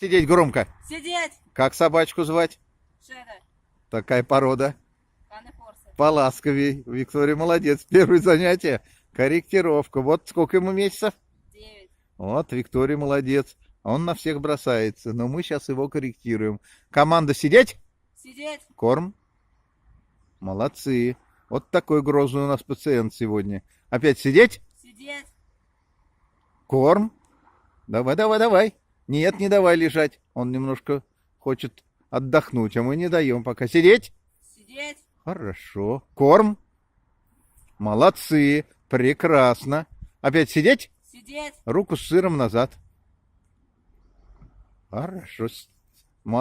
Сидеть громко. Сидеть! Как собачку звать? Шеда. Такая порода. Канефорса. Поласковей. Виктория молодец. Первое занятие. Корректировка. Вот сколько ему месяцев? 9. Вот, Виктория молодец. Он на всех бросается. Но мы сейчас его корректируем. Команда сидеть. Сидеть! Корм. Молодцы. Вот такой грозный у нас пациент сегодня. Опять сидеть. Сидеть! Корм. Давай, давай, давай. Нет, не давай лежать. Он немножко хочет отдохнуть, а мы не даем пока. Сидеть. Сидеть! Хорошо. Корм. Молодцы. Прекрасно. Опять сидеть. Сидеть! Руку с сыром назад. Хорошо.